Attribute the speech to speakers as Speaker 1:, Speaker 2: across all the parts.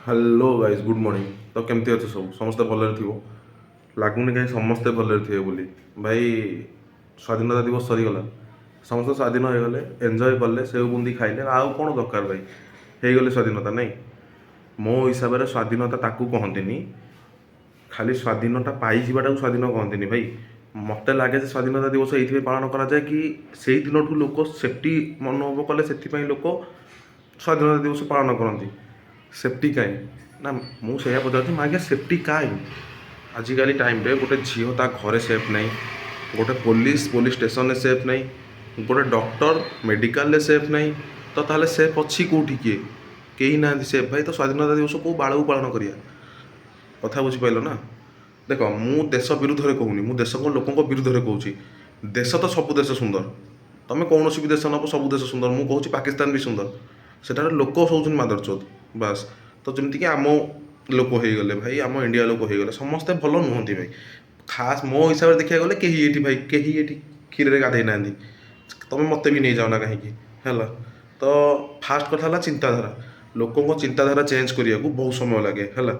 Speaker 1: Hello guys good morning. तो केमती अच्छे सब समस्ते भलरे थी लगुनि कहीं समस्ते भलरे थे बोली भाई। स्वाधीनता दिवस सरीगला समस्त स्वाधीन हो गले एंजॉय कले सेव बुंदी खाइले आउ कौन दरकार भाई हो गले स्वाधीनता नहीं। मो हिसाब से स्वाधीनता ताकू कहती खाली स्वाधीनता पाइबाटा स्वाधीन कहती भाई। मत लगे स्वाधीनता दिवस ये पालन कराए कि से दिन लोक सेफ्टी मनोभाव कले से लोक स्वाधीनता दिवस पालन करती। सेफ्टी कहीं ना मुझे पचार आज्ञा सेफ्टी कहीं आजिकल टाइम रे गोटे झील ता घरे सेफ नहीं, गोटे पुलिस पुलिस स्टेशन में सेफ नहीं, गोटे डॉक्टर मेडिकल सेफ नहीं। तो ताले सेफ अच्छी कौटी किए कहीं ना सेफ भाई। तो स्वाधीनता दिवस को बाड़ पालन करिया कथा बुझीपाल ना। देख मु देश विरुद्ध में कहूनी मु देश को लोकों विरुद्ध में कहूँ। देश तो सब देश सुंदर तुम कौन भी देश नब सब देश सुंदर मुझे कहूँ पाकिस्तान भी सुंदर सेठार लोक हूँ मादरचोद बास। तो जमीक आम लोक हो गले भाई आम इंडिया लोक हो गले समस्ते भल नुहति भाई। खास मो हिसाब से देखा गले कहीं ये भाई कहीं ये क्षीर में गाधे ना तुम मत भी नहीं जाओना कहीं है। तो फास्ट कथा चिंताधारा लोकों चिंताधारा चेंज करने को बहुत समय लगे है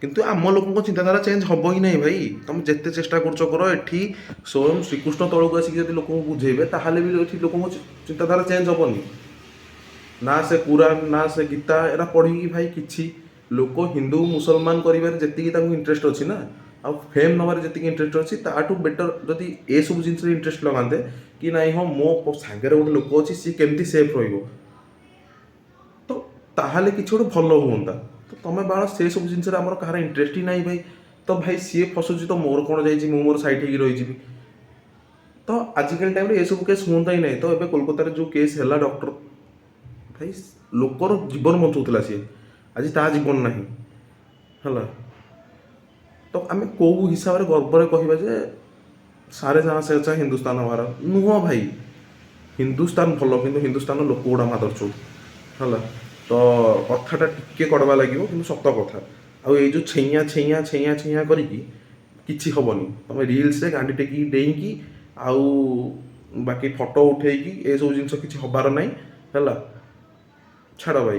Speaker 1: किंतु आम लोकों चिंताधारा चेंज हम ही नहीं भाई। तुम जिते चेष्टा कर एठी स्वयं श्रीकृष्ण तौक आसिक लोक बुझेबे ताहले भी ये लोक चिंताधारा चेंज हेनी ना से कुरान ना से गीता एरा पढ़ी भाई किसी लोक हिंदू मुसलमान कर इंटरेस्ट अच्छी ना आ फेम नबार जी इंटरेस्ट अच्छी ताठू बेटर जदि ए सब जिन इंटरेस्ट लगाते कि नाई हाँ मो सांगे गोटे लोक अच्छी सी केमती सेफ रही तो ताहले कि गोटे भल हुआ। तो तुम बाण से सब जिन आम कहार इंटरेस्ट ही नहीं भाई। तो भाई सी फसुची तो मोर कौन जा मोर सैड हो रही। तो आजिकल टाइम ये सब केस हूँ ही नहीं। तो ये कोलकाता जो केस है डॉक्टर भाई लोकर जीवन बचाऊला सी आज ता जीवन ना है। तो आम कौ हिसाब से गर्व कहवा जे सारे जहाँ से अच्छा हिंदुस्तान हमारा नुह भाई। हिंदुस्तान भल कि हिंदुस्तान लोक गुड़ा मादरचोद है। तो कथाटा टिके कड़वा लगे कि सत कथा आई जो छैया छैया छैया छैया कि हेनी तुम रिल्स गांडी टेकी डेईकी आउ बाकी फटो उठेकी ये सब जिन कि हबार ना है। छाड़ भाई